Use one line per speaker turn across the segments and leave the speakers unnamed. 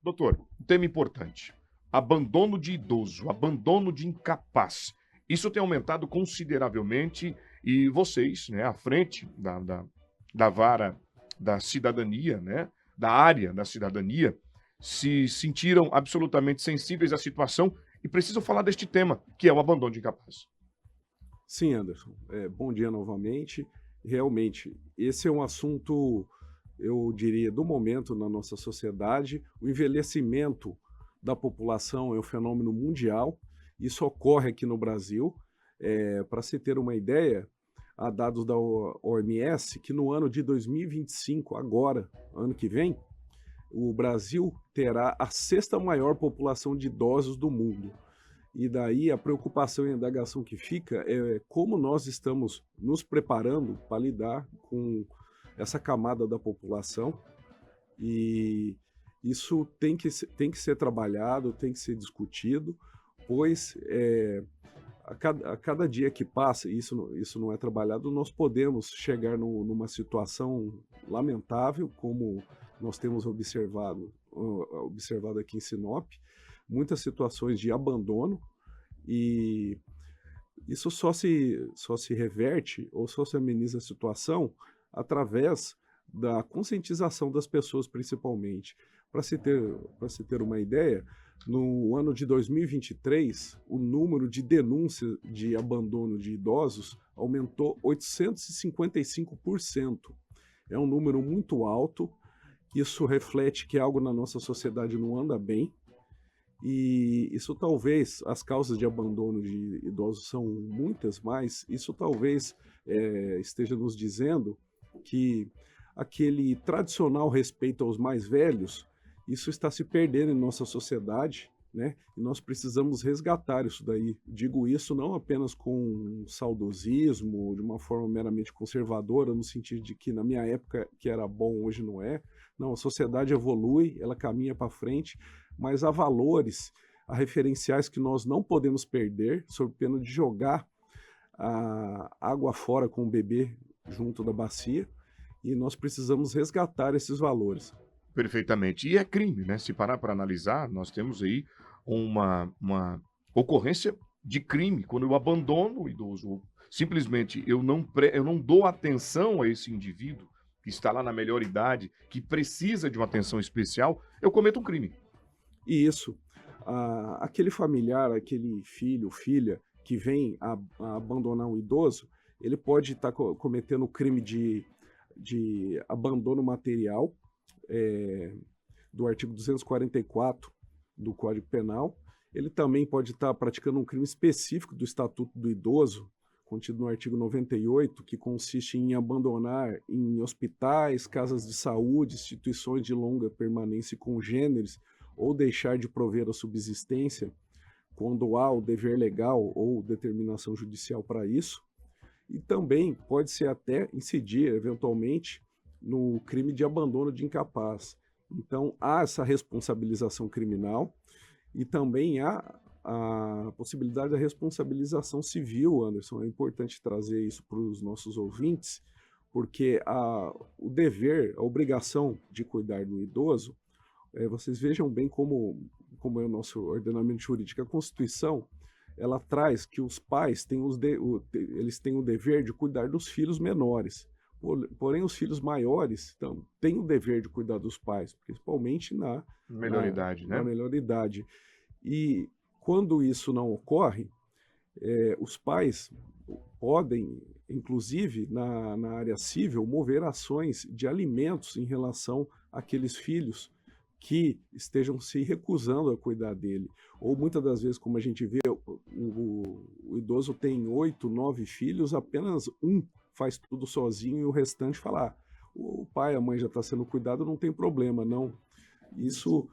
Doutor, um tema importante. Abandono de idoso, abandono de incapaz. Isso tem aumentado consideravelmente e vocês, né, à frente da vara da cidadania, né, da área da cidadania, se sentiram absolutamente sensíveis à situação e precisam falar deste tema, que é o abandono de incapaz.
Sim, Anderson. Bom dia novamente. Realmente, esse é um assunto, eu diria, do momento na nossa sociedade. O envelhecimento da população é um fenômeno mundial. Isso ocorre aqui no Brasil. Para se ter uma ideia, há dados da OMS que no ano de 2025, agora, ano que vem, o Brasil terá a sexta maior população de idosos do mundo. E daí a preocupação e a indagação que fica é como nós estamos nos preparando para lidar com essa camada da população, e isso tem que ser trabalhado, tem que ser discutido, pois a cada dia que passa, e isso não é trabalhado, nós podemos chegar numa situação lamentável, como nós temos observado aqui em Sinop, muitas situações de abandono, e isso só se reverte ou só se ameniza a situação através da conscientização das pessoas, principalmente. Para se ter uma ideia, no ano de 2023, o número de denúncias de abandono de idosos aumentou 855%. É um número muito alto, isso reflete que algo na nossa sociedade não anda bem, e isso talvez, as causas de abandono de idosos são muitas, mas isso talvez esteja nos dizendo que aquele tradicional respeito aos mais velhos, isso está se perdendo em nossa sociedade, né? E nós precisamos resgatar isso daí. Digo isso não apenas com saudosismo, de uma forma meramente conservadora, no sentido de que na minha época que era bom, hoje não é. Não, a sociedade evolui, ela caminha para frente, mas há valores, há referenciais que nós não podemos perder, sob pena de jogar a água fora com o bebê junto da bacia, e nós precisamos resgatar esses valores.
Perfeitamente. E é crime, né? Se parar para analisar, nós temos aí uma ocorrência de crime, quando eu abandono o idoso, ou simplesmente eu não dou atenção a esse indivíduo que está lá na melhor idade, que precisa de uma atenção especial, eu cometo um crime.
E isso, aquele familiar, aquele filho, filha que vem a abandonar um idoso, ele pode estar cometendo o crime de abandono material, eh, do artigo 244 do Código Penal. Ele também pode estar praticando um crime específico do Estatuto do Idoso, contido no artigo 98, que consiste em abandonar em hospitais, casas de saúde, instituições de longa permanência e congêneres, ou deixar de prover a subsistência quando há o dever legal ou determinação judicial para isso. E também pode-se até incidir, eventualmente, no crime de abandono de incapaz. Então, há essa responsabilização criminal e também há a possibilidade da responsabilização civil, Anderson. É importante trazer isso para os nossos ouvintes, porque o dever, a obrigação de cuidar do idoso, vocês vejam bem como é o nosso ordenamento jurídico. A Constituição, ela traz que os pais têm eles têm o dever de cuidar dos filhos menores. Porém, os filhos maiores têm o dever de cuidar dos pais, principalmente
Melhor idade,
na
né?
melhor idade. E quando isso não ocorre, os pais podem, inclusive na área civil, mover ações de alimentos em relação àqueles filhos que estejam se recusando a cuidar dele. Ou muitas das vezes, como a gente vê, o idoso tem 8, 9 filhos, apenas um faz tudo sozinho e o restante fala: o pai, a mãe já está sendo cuidado, não tem problema, não. Isso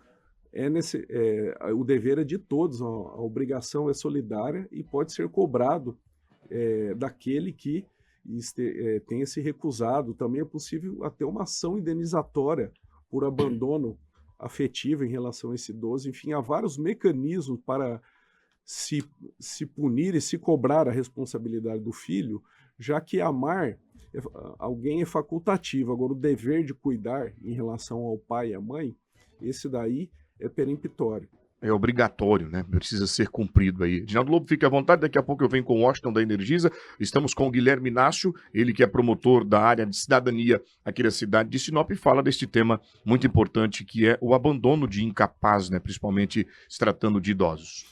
o dever é de todos, a obrigação é solidária e pode ser cobrado daquele que tenha se recusado. Também é possível até uma ação indenizatória por abandono afetivo em relação a esse idoso. Enfim, há vários mecanismos para se, se punir e se cobrar a responsabilidade do filho, já que amar alguém é facultativo. Agora, o dever de cuidar em relação ao pai e à mãe, esse daí é peremptório.
É obrigatório, né? Precisa ser cumprido aí. Edinaldo Lobo, fique à vontade. Daqui a pouco eu venho com o Washington da Energisa. Estamos com o Guilherme Inácio, ele que é promotor da área de cidadania aqui da cidade de Sinop e fala deste tema muito importante que é o abandono de incapaz, né? Principalmente se tratando de idosos.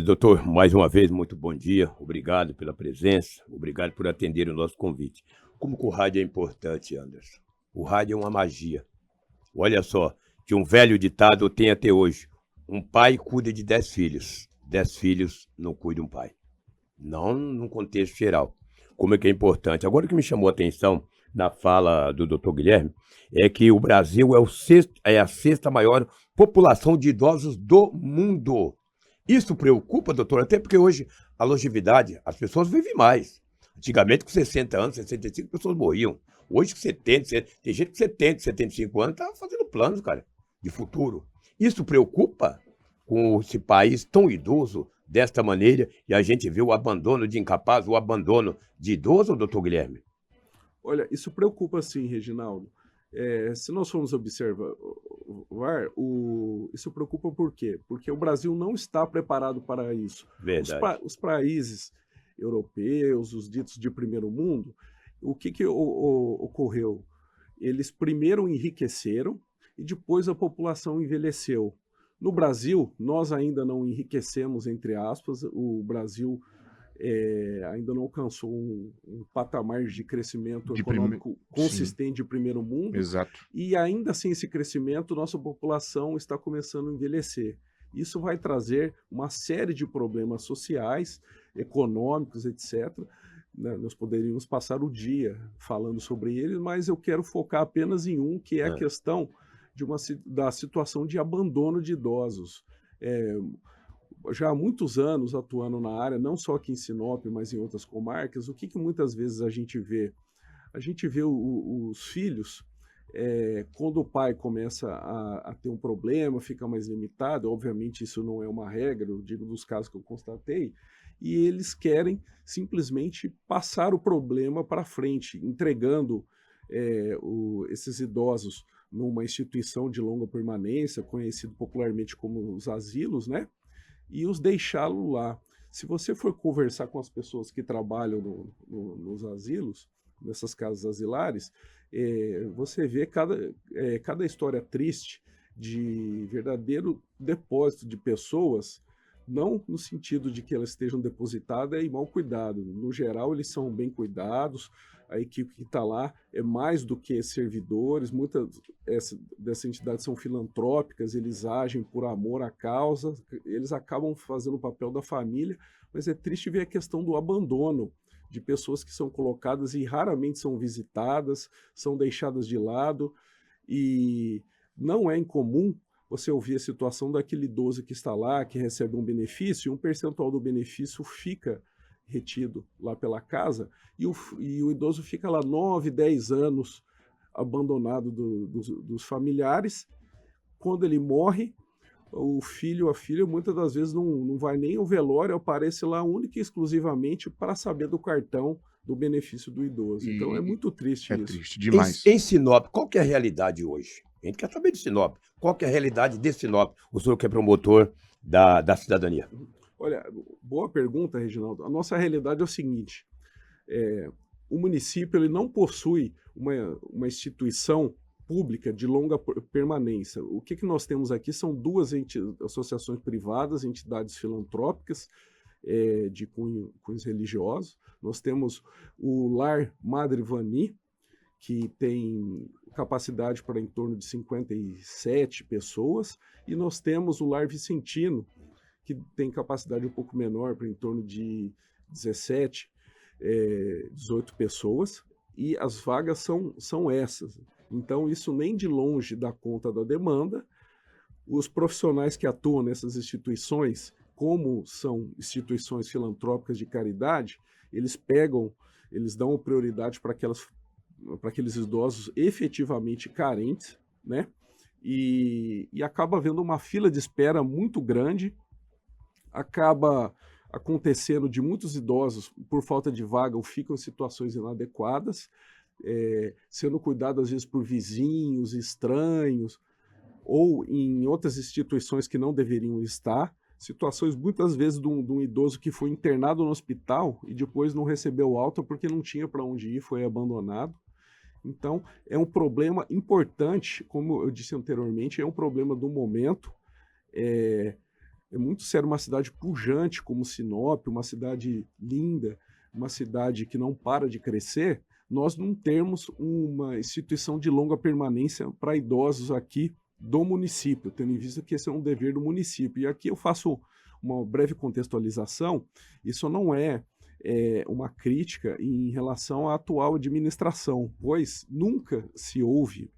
Doutor, mais uma vez, muito bom dia. Obrigado pela presença, obrigado por atender o nosso convite. Como que o rádio é importante, Anderson? O rádio é uma magia. Olha só, que um velho ditado tem até hoje. Um pai cuida de 10 filhos. 10 filhos não cuidam de um pai. Não num contexto geral. Como é que é importante? Agora o que me chamou a atenção na fala do doutor Guilherme é que o Brasil é a sexta maior população de idosos do mundo. Isso preocupa, doutor? Até porque hoje a longevidade, as pessoas vivem mais. Antigamente, com 60 anos, 65, as pessoas morriam. Hoje, com 70, tem gente com 70, 75 anos, tá fazendo planos, cara, de futuro. Isso preocupa com esse país tão idoso desta maneira e a gente vê o abandono de incapaz, o abandono de idoso, doutor Guilherme?
Olha, isso preocupa sim, Reginaldo. Se nós formos observar, isso preocupa por quê? Porque o Brasil não está preparado para isso.
Verdade.
Os países europeus, os ditos de primeiro mundo, o que ocorreu? Eles primeiro enriqueceram e depois a população envelheceu. No Brasil, nós ainda não enriquecemos, entre aspas, o Brasil ainda não alcançou um patamar de crescimento econômico consistente de primeiro mundo.
Exato.
E ainda sem esse crescimento, nossa população está começando a envelhecer. Isso vai trazer uma série de problemas sociais, econômicos, etc. Nós poderíamos passar o dia falando sobre eles, mas eu quero focar apenas em um, que é a questão da situação de abandono de idosos. Já há muitos anos atuando na área, não só aqui em Sinop, mas em outras comarcas, o que muitas vezes a gente vê? A gente vê os filhos, quando o pai começa a ter um problema, fica mais limitado, obviamente isso não é uma regra, eu digo dos casos que eu constatei, e eles querem simplesmente passar o problema para frente, entregando esses idosos numa instituição de longa permanência, conhecido popularmente como os asilos, né? E os deixá-lo lá. Se você for conversar com as pessoas que trabalham nos asilos, nessas casas asilares, você vê cada história triste de verdadeiro depósito de pessoas, não no sentido de que elas estejam depositadas e mal cuidado. No geral, eles são bem cuidados, a equipe que está lá é mais do que servidores, muitas dessas entidades são filantrópicas, eles agem por amor à causa, eles acabam fazendo o papel da família, mas é triste ver a questão do abandono de pessoas que são colocadas e raramente são visitadas, são deixadas de lado, e não é incomum você ouvir a situação daquele idoso que está lá, que recebe um benefício, e um percentual do benefício fica retido lá pela casa, e o idoso fica lá 9, 10 anos abandonado dos familiares. Quando ele morre, o filho ou a filha muitas das vezes não vai nem ao velório, aparece lá única e exclusivamente para saber do cartão do benefício do idoso. Então é muito triste isso.
É triste demais.
Em Sinop, qual que é a realidade hoje? A gente quer saber de Sinop. Qual que é a realidade de Sinop? O senhor que é promotor da cidadania.
Olha, boa pergunta, Reginaldo. A nossa realidade é o seguinte, o município ele não possui uma instituição pública de longa permanência. O que nós temos aqui são duas associações privadas, entidades filantrópicas de cunhos religiosos. Nós temos o Lar Madre Vani, que tem capacidade para em torno de 57 pessoas, e nós temos o Lar Vicentino, que tem capacidade um pouco menor, para em torno de 17, 18 pessoas, e as vagas são essas. Então, isso nem de longe dá conta da demanda. Os profissionais que atuam nessas instituições, como são instituições filantrópicas de caridade, eles dão prioridade para aqueles idosos efetivamente carentes, né? E acaba havendo uma fila de espera muito grande, acaba acontecendo de muitos idosos, por falta de vaga, ou ficam em situações inadequadas, sendo cuidados às vezes por vizinhos, estranhos, ou em outras instituições que não deveriam estar, situações muitas vezes de um idoso que foi internado no hospital e depois não recebeu alta porque não tinha para onde ir, foi abandonado. Então, é um problema importante, como eu disse anteriormente, é um problema do momento. É muito sério uma cidade pujante como Sinop, uma cidade linda, uma cidade que não para de crescer, nós não termos uma instituição de longa permanência para idosos aqui do município, tendo em vista que esse é um dever do município. E aqui eu faço uma breve contextualização, isso não é uma crítica em relação à atual administração, pois nunca se houve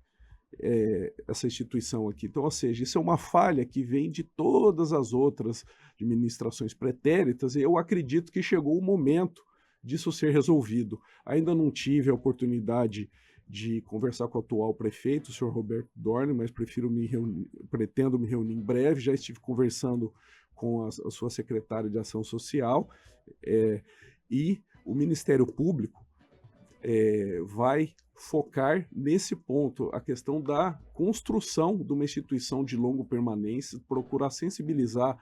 essa instituição aqui. Então, ou seja, isso é uma falha que vem de todas as outras administrações pretéritas, e eu acredito que chegou o momento disso ser resolvido. Ainda não tive a oportunidade de conversar com o atual prefeito, o senhor Roberto Dorne, mas pretendo me reunir em breve. Já estive conversando com a sua secretária de Ação Social, e o Ministério Público vai focar nesse ponto, a questão da construção de uma instituição de longa permanência, procurar sensibilizar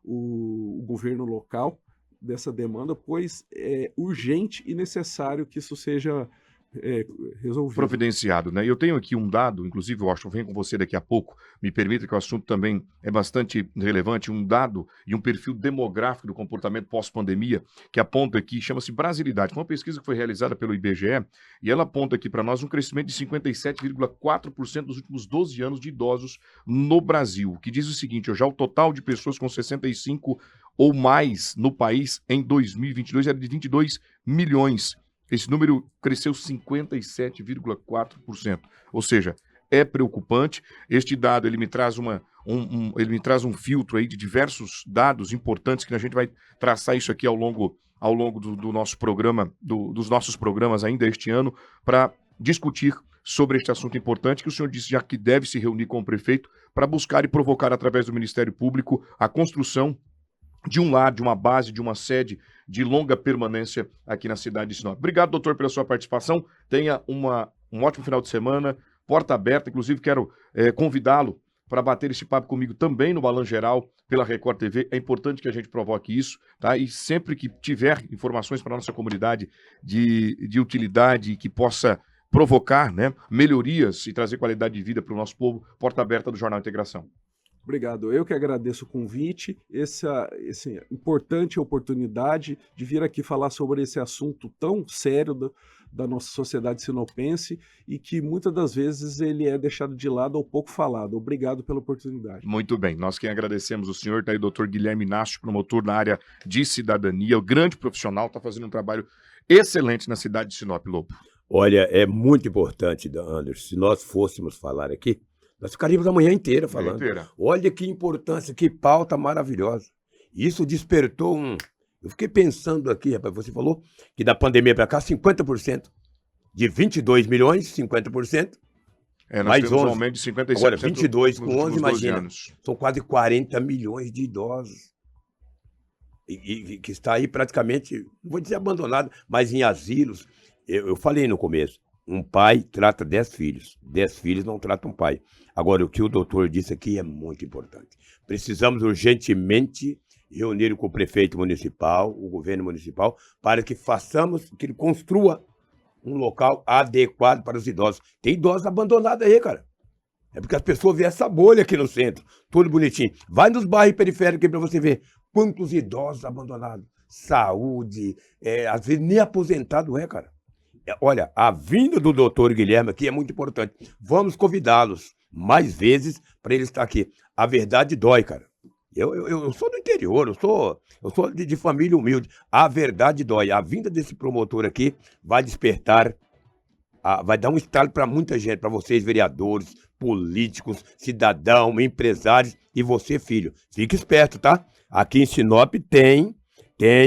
o governo local dessa demanda, pois é urgente e necessário que isso seja resolvido.
Providenciado, né? Eu tenho aqui um dado, inclusive, Washington, venho com você daqui a pouco, me permita que o assunto também é bastante relevante, um dado e um perfil demográfico do comportamento pós-pandemia, que aponta aqui, chama-se Brasilidade, uma pesquisa que foi realizada pelo IBGE, e ela aponta aqui para nós um crescimento de 57,4% nos últimos 12 anos de idosos no Brasil, que diz o seguinte, já o total de pessoas com 65 ou mais no país em 2022 era de 22 milhões. Esse número cresceu 57,4%. Ou seja, é preocupante. Este dado ele me traz um filtro aí de diversos dados importantes que a gente vai traçar isso aqui ao longo do nosso programa, dos nossos programas ainda este ano, para discutir sobre este assunto importante que o senhor disse já que deve se reunir com o prefeito para buscar e provocar através do Ministério Público a construção de um lar, de uma base, de uma sede de longa permanência aqui na cidade de Sinop. Obrigado, doutor, pela sua participação. Tenha um ótimo final de semana, porta aberta. Inclusive, quero convidá-lo para bater esse papo comigo também no Balanço Geral pela Record TV. É importante que a gente provoque isso, tá? E sempre que tiver informações para a nossa comunidade de utilidade que possa provocar, né, melhorias e trazer qualidade de vida para o nosso povo, porta aberta do Jornal Integração.
Obrigado. Eu que agradeço o convite, essa importante oportunidade de vir aqui falar sobre esse assunto tão sério da nossa sociedade sinopense e que muitas das vezes ele é deixado de lado ou pouco falado. Obrigado pela oportunidade.
Muito bem. Nós quem agradecemos o senhor, está aí o doutor Guilherme Inácio, promotor na área de cidadania, o grande profissional, está fazendo um trabalho excelente na cidade de Sinop, Lobo.
Olha, é muito importante, Anderson, se nós fôssemos falar aqui, nós ficaríamos a manhã inteira falando. Olha que importância, que pauta maravilhosa. Isso despertou Eu fiquei pensando aqui, rapaz, você falou que da pandemia para cá, 50%. De 22 milhões, 50%.
Nós
mais
temos
11.
Um aumento de 57%.
Agora, 22 com 11, imagina.
Anos.
São quase 40 milhões de idosos. E que está aí praticamente, não vou dizer abandonado, mas em asilos. Eu falei no começo. Um pai trata 10 filhos. 10 filhos não tratam um pai. Agora, o que o doutor disse aqui é muito importante. Precisamos urgentemente reunir com o prefeito municipal, o governo municipal, para que que ele construa um local adequado para os idosos. Tem idosos abandonados aí, cara. É porque as pessoas vêem essa bolha aqui no centro, tudo bonitinho. Vai nos bairros periféricos aí para você ver quantos idosos abandonados. Saúde, às vezes nem aposentado cara. Olha, a vinda do doutor Guilherme aqui é muito importante. Vamos convidá-los mais vezes para ele estar aqui. A verdade dói, cara. Eu sou do interior, eu sou de família humilde. A verdade dói. A vinda desse promotor aqui vai despertar, vai dar um estalo para muita gente, para vocês, vereadores, políticos, cidadãos, empresários e você, filho. Fique esperto, tá? Aqui em Sinop tem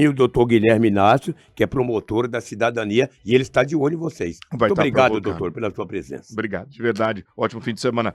o doutor Guilherme Inácio, que é promotor da cidadania, e ele está de olho em vocês. Muito obrigado, doutor, pela sua presença.
Obrigado, de verdade. Ótimo fim de semana.